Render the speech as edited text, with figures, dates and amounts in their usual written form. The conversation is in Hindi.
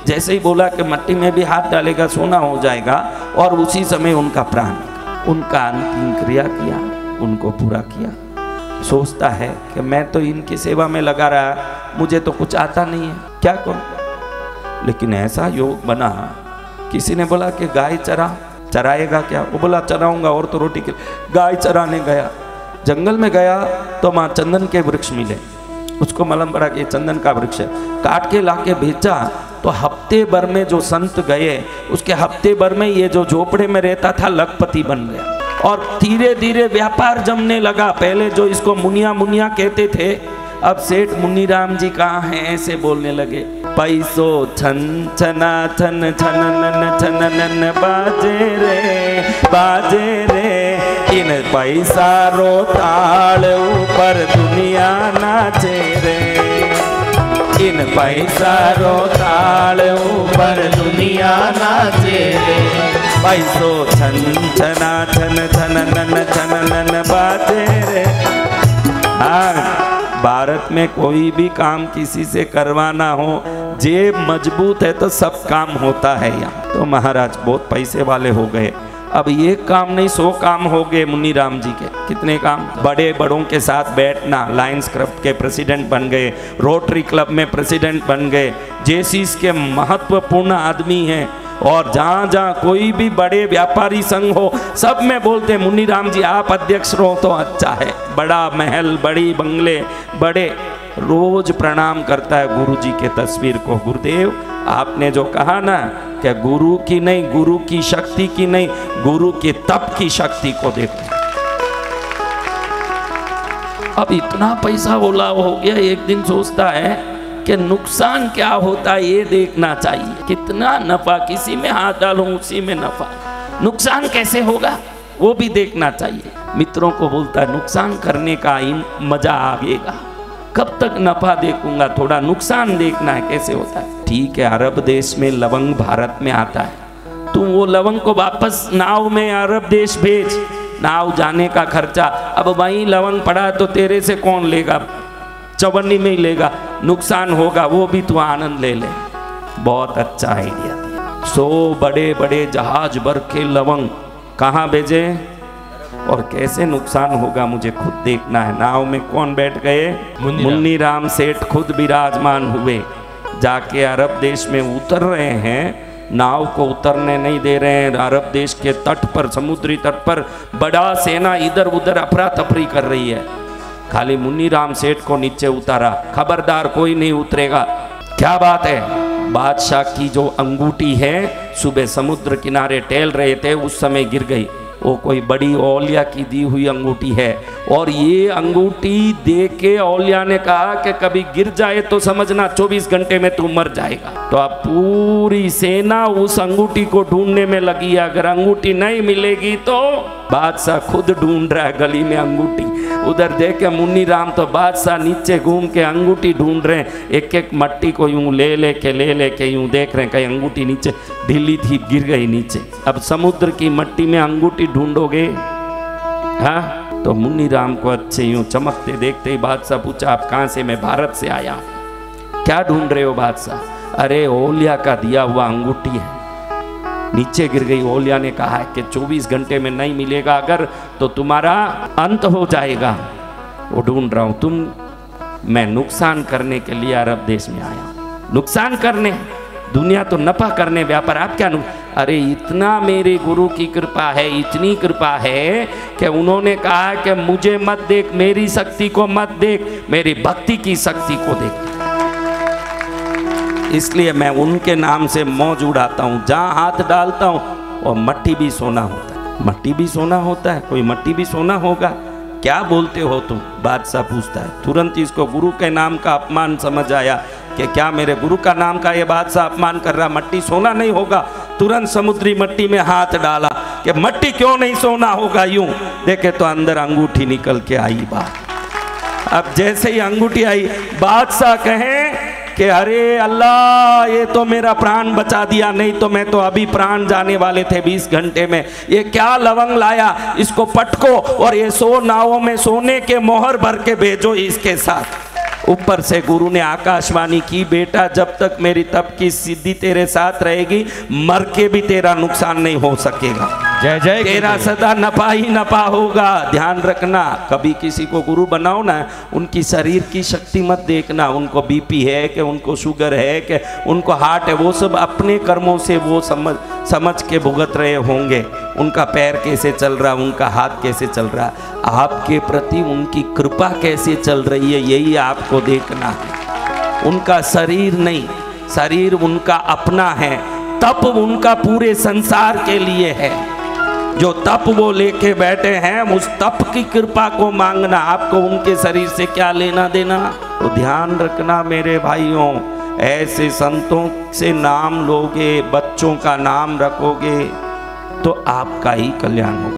जैसे ही बोला कि मट्टी में भी हाथ डालेगा सोना हो जाएगा, और उसी समय उनका प्राण, उनका अंतिम क्रिया किया, उनको पूरा किया। सोचता है कि मैं तो इनकी सेवा में लगा रहा, मुझे तो कुछ आता नहीं है, क्या करूं। लेकिन ऐसा योग बना, किसी ने बोला कि गाय चराएगा क्या, वो बोला चराऊंगा, और तो रोटी के। गाय चराने गया, जंगल में गया तो वहाँ चंदन के वृक्ष मिले, उसको मालूम पड़ा कि चंदन का वृक्ष है, काट के लाके बेचा। तो हफ्ते भर में जो संत गए, उसके हफ्ते भर में ये जो झोपड़े में रहता था लखपति बन गया, और धीरे धीरे व्यापार जमने लगा। पहले जो इसको मुनिया मुनिया कहते थे, अब सेठ मुन्नीराम जी कहाँ हैं ऐसे बोलने लगे। पैसो छन छना छन छनन छनन बाजे रे इन पैसा रो ताल ऊपर दुनिया नाचे रे, इन पैसा रो ताल ऊपर दुनिया नाचे रे। पैसो छन छना छन छनन छनन बाजे रे। हाँ, भारत में कोई भी काम किसी से करवाना हो, जेब मजबूत है तो सब काम होता है यहाँ। तो महाराज बहुत पैसे वाले हो गए, अब ये काम नहीं 100 काम हो गए मुन्नीराम जी के। कितने काम, बड़े बड़ों के साथ बैठना, लायंस क्लब के प्रेसिडेंट बन गए, रोटरी क्लब में प्रेसिडेंट बन गए, जेसीस के महत्वपूर्ण आदमी हैं, और जहाँ जहाँ कोई भी बड़े व्यापारी संघ हो सब में बोलते मुन्नीराम जी आप अध्यक्ष रहो तो अच्छा है। बड़ा महल, बड़ी बंगले, बड़े, रोज प्रणाम करता है गुरु जी के तस्वीर को। गुरुदेव आपने जो कहा ना कि गुरु की नहीं, गुरु की शक्ति की नहीं, गुरु के तप की शक्ति को देखो। अब इतना पैसा ओला हो गया, एक दिन सोचता है कि नुकसान क्या होता है ये देखना चाहिए। कितना नफा, किसी में हाथ डालो उसी में नफा, नुकसान कैसे होगा वो भी देखना चाहिए। मित्रों को बोलता है नुकसान करने का मजा आएगा, कब तक नफा देखूंगा, थोड़ा नुकसान देखना है कैसे होता है। ठीक है, अरब देश में लवंग भारत में आता है, तुम वो लवंग को वापस नाव में अरब देश भेज, नाव जाने का खर्चा, अब वहीं लवंग पड़ा तो तेरे से कौन लेगा, चवन्नी में ही लेगा, नुकसान होगा, वो भी तू आनंद ले ले। बहुत अच्छा आइडिया दिया। 100 बड़े बड़े जहाज भर के लवंग कहाँ भेजे और कैसे नुकसान होगा मुझे खुद देखना है। नाव में कौन बैठ गए, मुन्नीराम सेठ खुद विराजमान हुए, जाके अरब देश में उतर रहे हैं, नाव को उतरने नहीं दे रहे हैं। अरब देश के तट पर, समुद्री तट पर बड़ा सेना इधर उधर अफरा तफरी कर रही है, खाली मुन्नीराम सेठ को नीचे उतारा, खबरदार कोई नहीं उतरेगा। क्या बात है, बादशाह की जो अंगूठी है, सुबह समुद्र किनारे टहल रहे थे उस समय गिर गई, वो कोई बड़ी औलिया की दी हुई अंगूठी है, और ये अंगूठी दे के औलिया ने कहा कि कभी गिर जाए तो समझना 24 घंटे में तू मर जाएगा। तो अब पूरी सेना उस अंगूठी को ढूंढने में लगी है, अगर अंगूठी नहीं मिलेगी तो बादशाह खुद ढूंढ रहा है गली में अंगूठी। उधर देखे मुन्नीराम तो बादशाह नीचे घूम के अंगूठी ढूंढ रहे हैं, एक एक मट्टी को यूं ले लेके यूं देख रहे हैं कहीं अंगूठी नीचे ढीली थी गिर गई नीचे। अब समुद्र की मट्टी में अंगूठी ढूंढोगे, हाँ? तो मुन्नीराम को अच्छे यूं चमकते देखते ही बादशाह पूछा आप कहाँ से? मैं भारत से आया। क्या ढूंढ रहे हो बादशाह? अरे ओलिया का दिया हुआ अंगूठी है, नीचे गिर गई। ओलिया ने कहा है कि 24 घंटे में नहीं मिलेगा अगर तो तुम्हारा अंत हो जाएगा। वो ढूंढ रहा हूँ, मैं नुकसान करने के लिए अरब देश में आया हूँ। नुकसान करने, दुनिया तो नफा करने व्यापार, आप क्या अरे इतना मेरे गुरु की कृपा है, इतनी कृपा है कि उन्होंने कहा कि मुझे मत देख, मेरी शक्ति को मत देख, मेरी भक्ति की शक्ति को देख। इसलिए मैं उनके नाम से मौज उड़ाता हूँ, जहाँ हाथ डालता हूँ और मट्टी भी सोना होता है। मट्टी भी सोना होता है, कोई मट्टी भी सोना होगा, क्या बोलते हो तुम? बादशाह पूछता है। तुरंत इसको गुरु के नाम का अपमान समझ आया कि क्या मेरे गुरु का नाम का ये बादशाह अपमान कर रहा, मट्टी सोना नहीं होगा। तुरंत समुद्री मट्टी में हाथ डाला कि मट्टी क्यों नहीं सोना होगा। यूं देखे तो अंदर अंगूठी निकल के आई बात। अब जैसे ही अंगूठी आई, बादशाह कहे कि अरे अल्लाह, ये तो मेरा प्राण बचा दिया, नहीं तो मैं तो अभी प्राण जाने वाले थे 20 घंटे में। ये क्या लवंग लाया, इसको पटको और ये 100 नावों में सोने के मोहर भर के भेजो इसके साथ। ऊपर से गुरु ने आकाशवाणी की, बेटा जब तक मेरी तप की सिद्धि तेरे साथ रहेगी, मर के भी तेरा नुकसान नहीं हो सकेगा। जय जय, तेरा सदा नफा ही नफा होगा। ध्यान रखना, कभी किसी को गुरु बनाओ ना, उनकी शरीर की शक्ति मत देखना, उनको बीपी है कि उनको शुगर है कि उनको हार्ट है, वो सब अपने कर्मों से वो समझ के भुगत रहे होंगे। उनका पैर कैसे चल रहा, उनका हाथ कैसे चल रहा, आपके प्रति उनकी कृपा कैसे चल रही है, यही आपको देखना है। उनका शरीर नहीं, शरीर उनका अपना है, तप उनका पूरे संसार के लिए है। जो तप वो लेके बैठे हैं, उस तप की कृपा को मांगना, आपको उनके शरीर से क्या लेना देना। तो ध्यान रखना मेरे भाइयों, ऐसे संतों से नाम लोगे, बच्चों का नाम रखोगे तो आपका ही कल्याण होगा।